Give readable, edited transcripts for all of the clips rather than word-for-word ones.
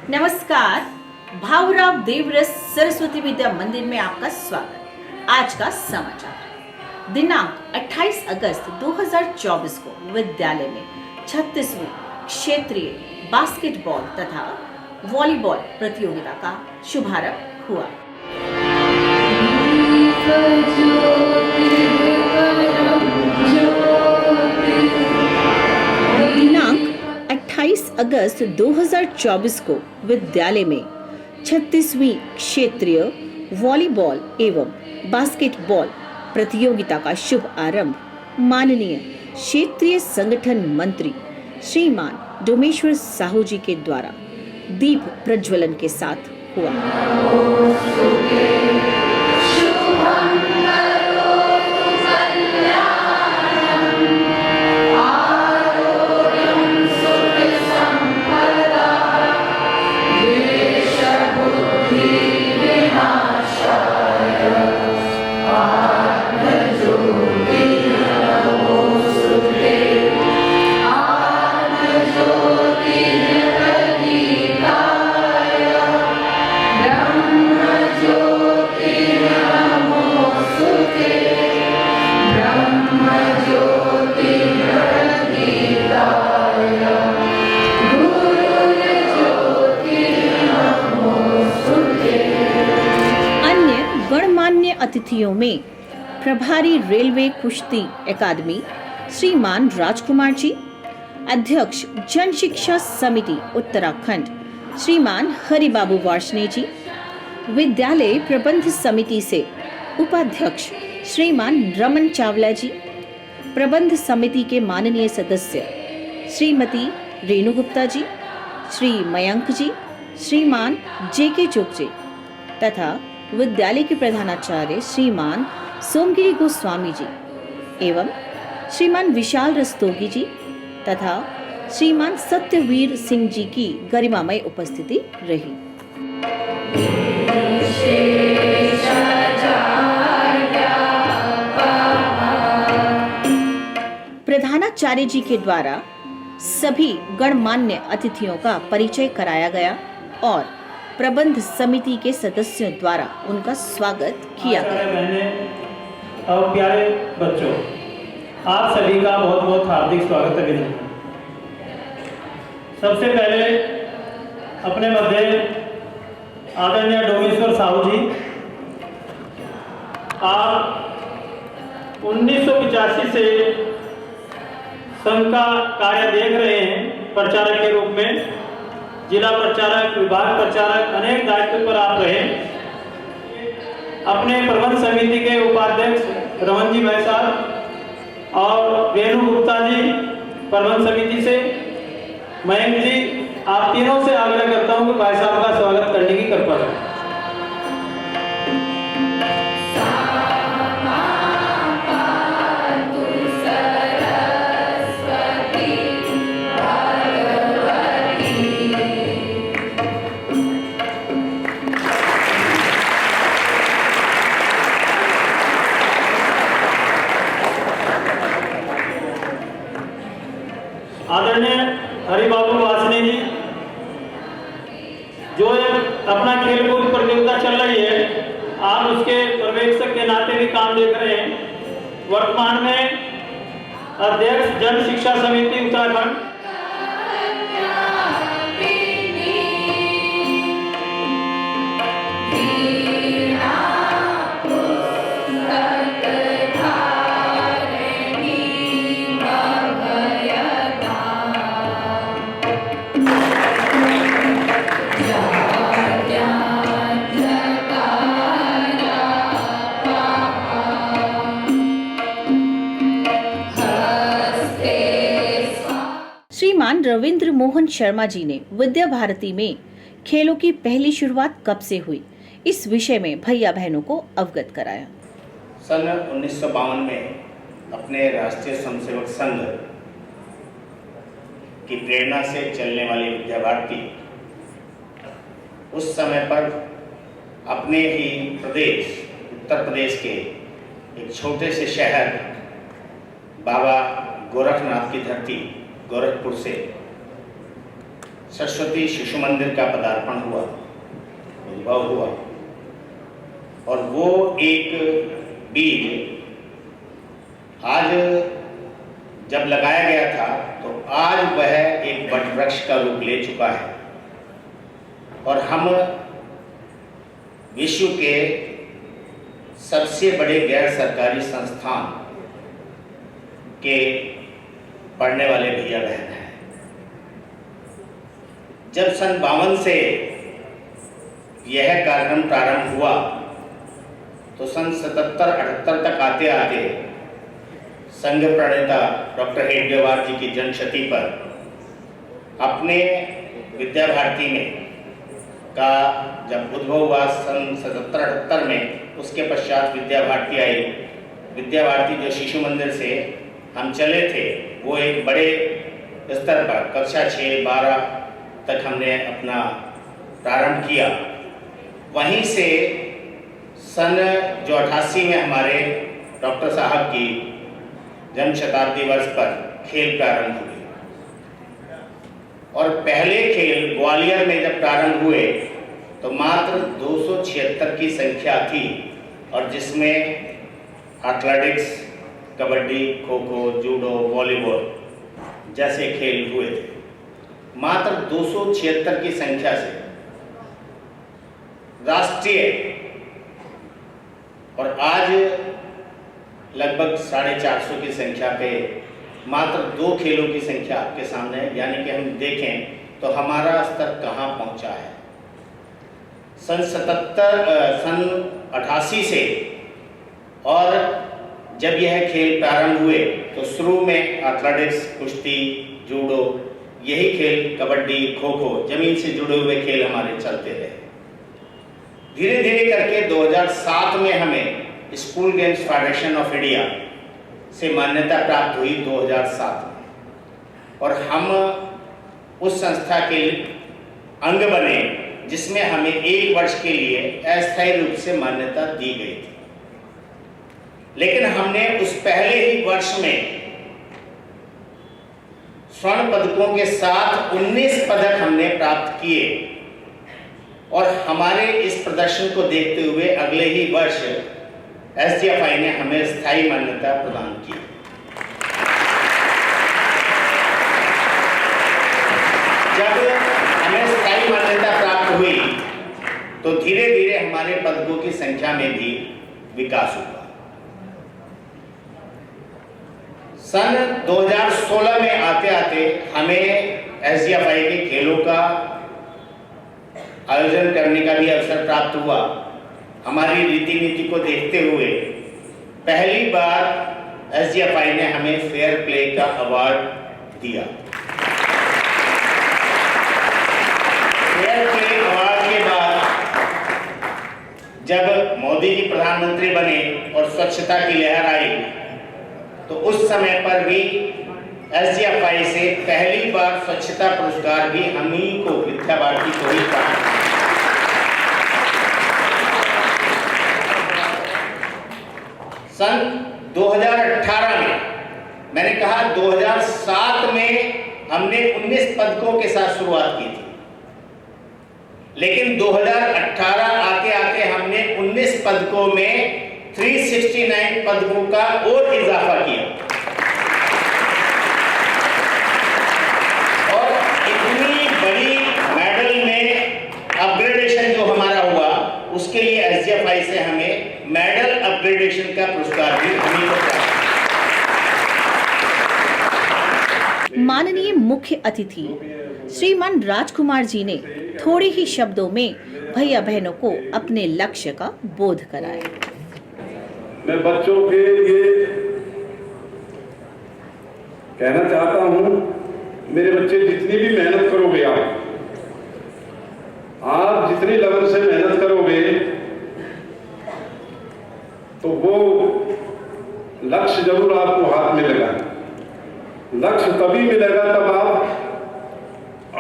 नमस्कार। भाऊराव देवरस सरस्वती विद्या मंदिर में आपका स्वागत। आज का समाचार। दिनांक 28 अगस्त 2024 को विद्यालय में 36वीं क्षेत्रीय बास्केटबॉल तथा वॉलीबॉल प्रतियोगिता का शुभारंभ हुआ। दिनांक 28 अगस्त 2024 को विद्यालय में 36वीं क्षेत्रीय वॉलीबॉल एवं बास्केटबॉल प्रतियोगिता का शुभ आरंभ माननीय क्षेत्रीय संगठन मंत्री श्रीमान डोमेश्वर साहू जी के द्वारा दीप प्रज्वलन के साथ हुआ। अतिथियों में प्रभारी रेलवे कुश्ती अकादमी श्रीमान राजकुमार जी, अध्यक्ष जन शिक्षा समिति उत्तराखंड श्रीमान हरिबाबू वार्ष्णे जी, विद्यालय प्रबंध समिति से उपाध्यक्ष श्रीमान रमन चावला जी, प्रबंध समिति के माननीय सदस्य श्रीमती रेणु गुप्ता जी, श्री मयंक जी, श्रीमान जेके चोकजे तथा विद्यालय के प्रधानाचार्य श्रीमान सोमगिरी गोस्वामी जी एवं श्रीमान विशाल रस्तोगी जी तथा श्रीमान सत्यवीर सिंह जी की गरिमामय उपस्थिति रही। प्रधानाचार्य जी के द्वारा सभी गणमान्य अतिथियों का परिचय कराया गया और प्रबंध समिति के सदस्यों द्वारा उनका स्वागत किया गया। और प्यारे बच्चों, आप सभी का बहुत बहुत हार्दिक स्वागत अभिनंदन। सबसे पहले अपने मध्य आदरणीय डोमेश्वर साहू जी, आप 1985 से संघ का कार्य देख रहे हैं। प्रचारक के रूप में जिला प्रचारक, विभाग प्रचारक, अनेक दायित्व पर आप रहे। अपने प्रबंध समिति के उपाध्यक्ष रमन जी भाई साहब और रेणु गुप्ता जी प्रबंध समिति से, मयंक जी, आप तीनों से आग्रह करता हूं कि भाई साहब का स्वागत करने की कृपा करें। आदरणीय हरिबाबू वार्ष्णे जी, जो अपना खेलकूद प्रतियोगिता चल रही है, आप उसके पर्यवेक्षक के नाते भी काम देख रहे हैं। वर्तमान में अध्यक्ष जन शिक्षा समिति उत्तराखंड, श्रीमान रविंद्र मोहन शर्मा जी ने विद्या भारती में खेलों की पहली शुरुआत कब से हुई, इस विषय में भैया बहनों को अवगत कराया। सन 1952 में अपने राष्ट्रीय स्वयंसेवक संघ की प्रेरणा से चलने वाली विद्या भारती उस समय पर अपने ही प्रदेश उत्तर प्रदेश के एक छोटे से शहर बाबा गोरखनाथ की धरती गोरखपुर से सरस्वती शिशु मंदिर का पदार्पण हुआ, उद्भव हुआ, और वो एक बीज आज जब लगाया गया था तो आज वह एक वट वृक्ष का रूप ले चुका है और हम विश्व के सबसे बड़े गैर सरकारी संस्थान के पढ़ने वाले भैया बहन हैं। जब सन 52 से यह कार्यक्रम प्रारंभ हुआ तो सन 77-78 तक आते आते संघ प्रणेता डॉक्टर हेडगेवार जी की जन्मशती पर अपने विद्या भारती में का जब उद्भव हुआ सन 77-78 में, उसके पश्चात विद्या भारती आई। विद्या भारती जो शिशु मंदिर से हम चले थे वो एक बड़े स्तर पर कक्षा 6-12 तक हमने अपना प्रारंभ किया। वहीं से सन जो 88 में हमारे डॉक्टर साहब की जन्म शताब्दी वर्ष पर खेल प्रारंभ हुए और पहले खेल ग्वालियर में जब प्रारंभ हुए तो मात्र 276 की संख्या थी और जिसमें athletics, kabaddi, kho kho, judo, volleyball जैसे खेल हुए थे। मात्र 276 की संख्या से राष्ट्रीय और आज लगभग 450 की संख्या पे मात्र 2 खेलों की संख्या आपके सामने है। यानी कि हम देखें तो हमारा स्तर कहाँ पहुंचा है। सन 88 से और जब यह खेल प्रारंभ हुए तो शुरू में एथलेटिक्स, कुश्ती, जूडो, यही खेल, कबड्डी, खो खो, जमीन से जुड़े हुए खेल हमारे चलते रहे। धीरे धीरे करके 2007 में हमें school games federation of India से मान्यता प्राप्त हुई 2007 में और हम उस संस्था के अंग बने जिसमें हमें 1 वर्ष के लिए अस्थायी रूप से मान्यता दी गई थी। लेकिन हमने उस पहले ही वर्ष में स्वर्ण पदकों के साथ 19 पदक हमने प्राप्त किए और हमारे इस प्रदर्शन को देखते हुए अगले ही वर्ष SGFI ने हमें स्थायी मान्यता प्रदान की। जब हमें स्थायी मान्यता प्राप्त हुई तो धीरे धीरे हमारे पदकों की संख्या में भी विकास हुआ। सन 2016 में आते आते हमें SGFI के खेलों का आयोजन करने का भी अवसर प्राप्त हुआ। हमारी रीति नीति को देखते हुए पहली बार SGFI ने हमें फेयर प्ले का अवार्ड दिया। फेयर प्ले अवार्ड के बाद जब मोदी जी प्रधानमंत्री बने और स्वच्छता की लहर आई तो उस समय पर भी SGFI से पहली बार स्वच्छता पुरस्कार भी हम ही को, विद्या भारती को ही प्राप्त। सन 2018 में मैंने कहा 2007 में हमने 19 पदकों के साथ शुरुआत की थी, लेकिन 2018 आते आते हमने 19 पदकों में 369 पदकों का और इजाफा किया और इतनी बड़ी मेडल में अपग्रेडेशन जो हमारा हुआ उसके लिए SGFI से हमें मेडल अपग्रेडेशन का पुरस्कार भी हमें को प्राप्त। माननीय मुख्य अतिथि श्रीमान राजकुमार जी ने थोड़े ही शब्दों में भैया बहनों को अपने लक्ष्य का बोध कराया। मैं बच्चों के लिए कहना चाहता हूं, मेरे बच्चे जितनी भी मेहनत करोगे आप जितनी लगन से मेहनत करोगे तो वो लक्ष्य जरूर आपको हाथ मिलेगा। लक्ष्य तभी मिलेगा तब आप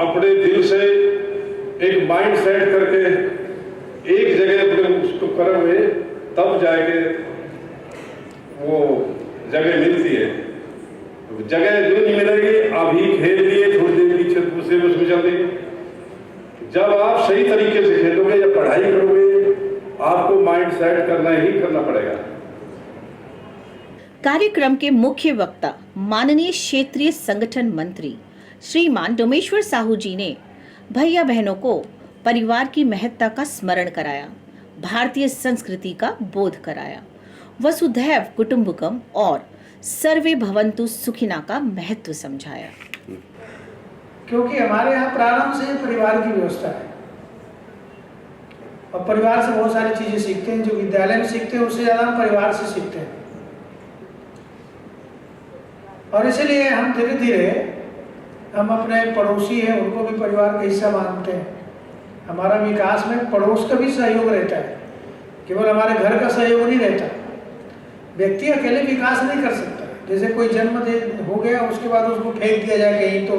अपने दिल से एक माइंड सेट करके एक जगह अपने उसको करोगे तब जाके वो जगह मिलती है। जगह जो नहीं मिलेगी, अभी खेल लिए थोड़ी देर पीछे दूसरे में उसमें चल देंगे। जब आप सही तरीके से खेलोगे या पढ़ाई करोगे, आपको माइंड सेट करना ही करना पड़ेगा। कार्यक्रम के मुख्य वक्ता माननीय क्षेत्रीय संगठन मंत्री श्रीमान डोमेश्वर साहू जी ने भैया बहनों को परिवार की महत्ता का स्मरण कराया, भारतीय संस्कृति का बोध कराया, वसुधैव कुटुंबकम और सर्वे भवन्तु सुखिना का महत्व समझाया। क्योंकि हमारे यहाँ प्रारंभ से परिवार की व्यवस्था है और परिवार से बहुत सारी चीजें सीखते हैं। जो विद्यालय में सीखते हैं उससे ज्यादा हम परिवार से सीखते हैं। और इसलिए हम धीरे धीरे हम अपने पड़ोसी हैं उनको भी परिवार का हिस्सा मानते हैं। हमारा विकास में पड़ोस का भी सहयोग रहता है, केवल हमारे घर का सहयोग नहीं रहता। व्यक्ति अकेले विकास नहीं कर सकता। जैसे कोई जन्मदिन हो गया उसके बाद उसको फेंक दिया जाए कहीं, तो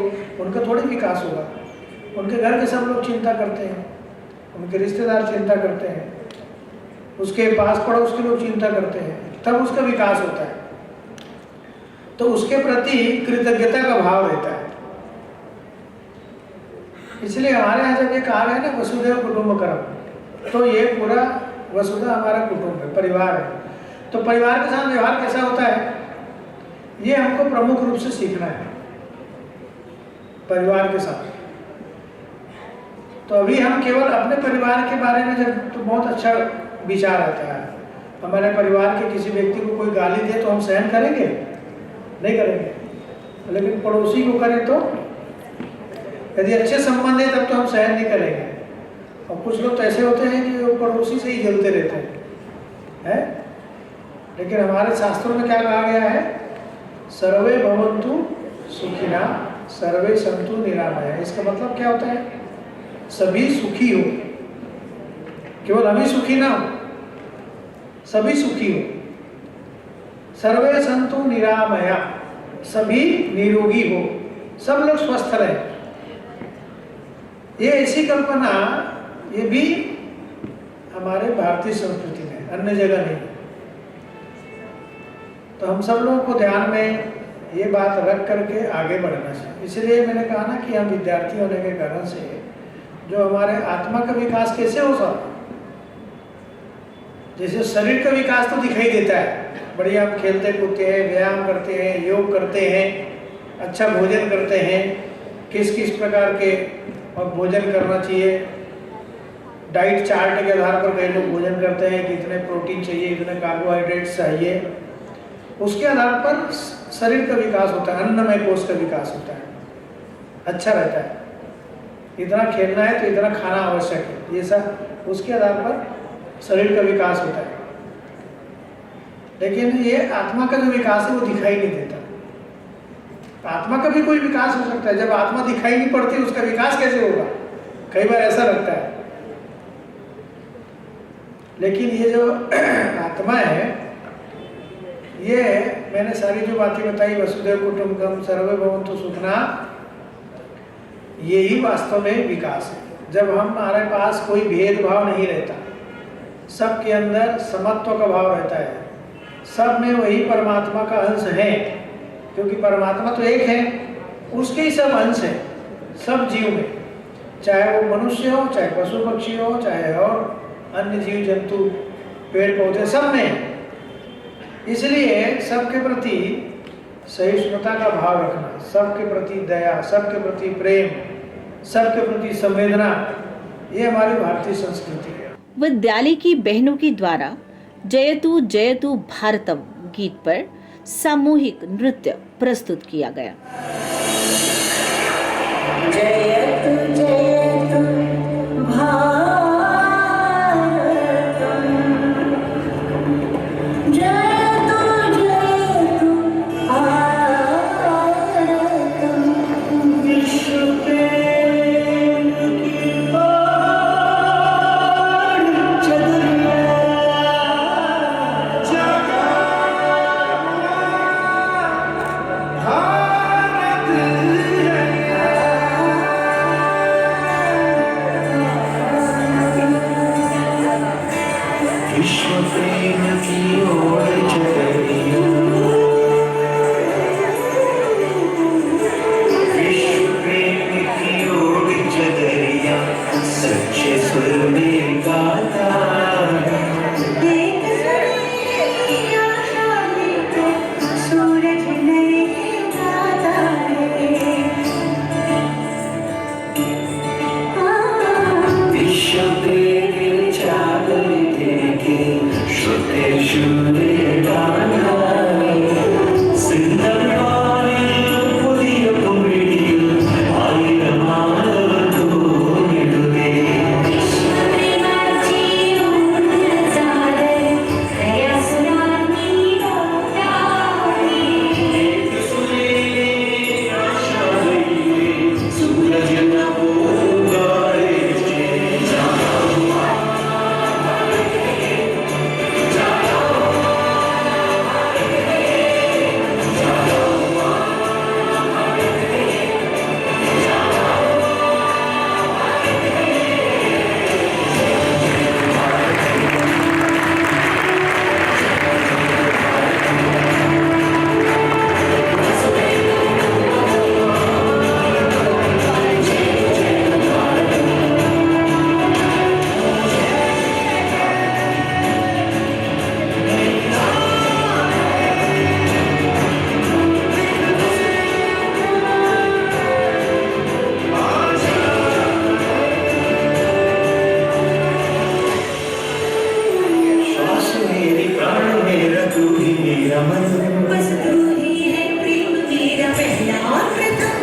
उनका थोड़ी विकास होगा। उनके घर के सब लोग चिंता करते हैं, उनके रिश्तेदार चिंता करते हैं, उसके पास पड़ोस के लोग चिंता करते हैं, तब उसका विकास होता है। तो उसके प्रति कृतज्ञता का भाव रहता है। इसलिए हमारे यहाँ जब ये कहा गया ना वसुधैव कुटुंबकम, तो ये पूरा वसुधा हमारा कुटुंब है, परिवार है। तो परिवार के साथ व्यवहार कैसा होता है, ये हमको प्रमुख रूप से सीखना है परिवार के साथ। तो अभी हम केवल अपने परिवार के बारे में जब तो बहुत अच्छा विचार आता है। हमारे परिवार के किसी व्यक्ति को कोई गाली दे तो हम सहन करेंगे? नहीं करेंगे। लेकिन पड़ोसी को करें तो, यदि अच्छे संबंध है तब तो हम सहन नहीं करेंगे। और कुछ लोग तो ऐसे होते हैं कि वो पड़ोसी से ही जलते रहते हैं। लेकिन हमारे शास्त्रों में क्या कहा गया है, सर्वे भवन्तु सुखिना सर्वे सन्तु निरामया। इसका मतलब क्या होता है, सभी सुखी हो, केवल हम ही सुखी ना हो, सभी सुखी हो। सर्वे सन्तु निरामया, सभी निरोगी हो, सब लोग स्वस्थ रहे। ये ऐसी कल्पना ये भी हमारे भारतीय संस्कृति में, अन्य जगह नहीं। तो हम सब लोगों को ध्यान में ये बात रख करके आगे बढ़ना चाहिए। इसलिए मैंने कहा ना कि हम विद्यार्थी होने के कारण से जो हमारे आत्मा का विकास कैसे हो सकता, जैसे शरीर का विकास तो दिखाई देता है, बढ़िया हम खेलते कूदते हैं, व्यायाम करते हैं, योग करते हैं, अच्छा भोजन करते हैं, किस किस प्रकार के और भोजन करना चाहिए, डाइट चार्ट के आधार पर कई लोग भोजन करते हैं कि इतने प्रोटीन चाहिए, इतने कार्बोहाइड्रेट्स चाहिए, उसके आधार पर शरीर का विकास होता है, अन्नमय कोश का विकास होता है, अच्छा रहता है। इतना खेलना है तो इतना खाना आवश्यक है, ये सब उसके आधार पर शरीर का विकास होता है। लेकिन ये आत्मा का जो विकास है वो दिखाई नहीं देता। आत्मा का भी कोई विकास हो सकता है, जब आत्मा दिखाई नहीं पड़ती उसका विकास कैसे होगा, कई बार ऐसा लगता है। लेकिन ये जो आत्मा है, ये मैंने सारी जो बातें बताई, वसुधैव कुटुंबकम सर्वे भवन्तु सुखिना, यही वास्तव में विकास है। जब हमारे पास कोई भेदभाव नहीं रहता, सबके अंदर समत्व का भाव रहता है, सब में वही परमात्मा का अंश है, क्योंकि परमात्मा तो एक है, उसके ही सब अंश है सब जीव में, चाहे वो मनुष्य हो, चाहे पशु पक्षी हो, चाहे और अन्य जीव जंतु पेड़ पौधे, सब में। इसलिए सबके प्रति सहिष्णुता का भाव रखना, सबके प्रति दया, सबके प्रति प्रेम, सबके प्रति संवेदना, ये हमारी भारतीय संस्कृति है। विद्यालय की बहनों के द्वारा जयतु जयतु भारतम गीत पर सामूहिक नृत्य प्रस्तुत किया गया। जयतु जयतु भारतम, जयतु जयतु भारतम, विश्व प्रेम की बाढ़ चलिए जगा, भारत है ऊंचे सुर में गाता है। एक नई आशा लेकर सूरज नए गाता है। विश्व प्रेम चादर लेके श्रुते शूरे गाना सिंदर पुदिय पुरियल आयिर मानव तोड़े। सूरज न उगाए श्वास मेरी प्राण मेरा तू ही मेरा मन बस तू ही है प्रेम मेरा पहला और प्रथम।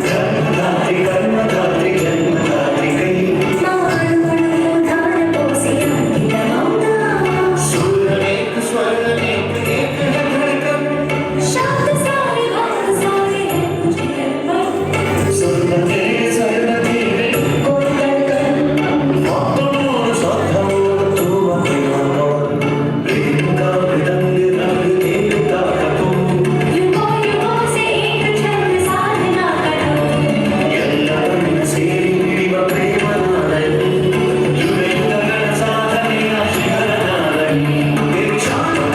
जन्मदात्री कर्मदात्री जन्मदात्री कही सूर्य एक स्वर एक एक है धड़कन सुरमते सरनदी मोर सौधमोर तू अकेला प्रेम का मृदंग रंग एकता का तुम यल्लवन्न सेरी विव प्रेम नादयि युगयुगगण साधने शिखर नादयि एक शांत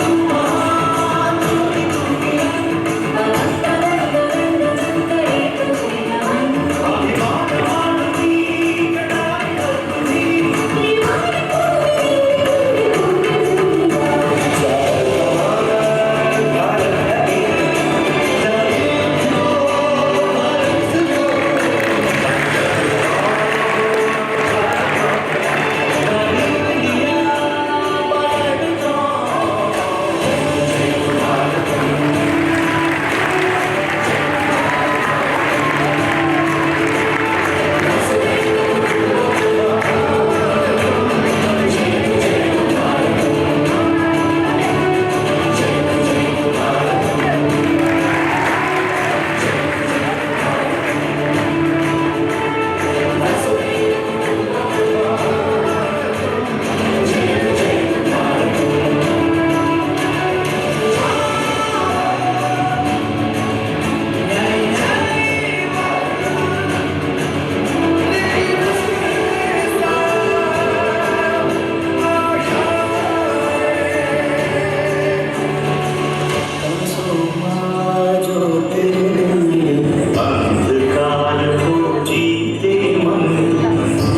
अंधकार को जीते मन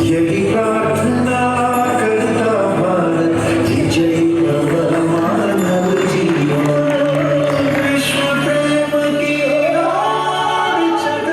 यही प्रार्थना करता भारत जय भव मानव जीवन विश्व प्रेम की ओर चल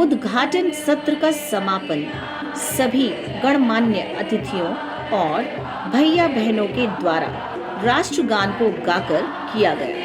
उद्घाटन सत्र का समापन सभी गणमान्य अतिथियों और भैया बहनों के द्वारा राष्ट्रगान को गाकर किया गया।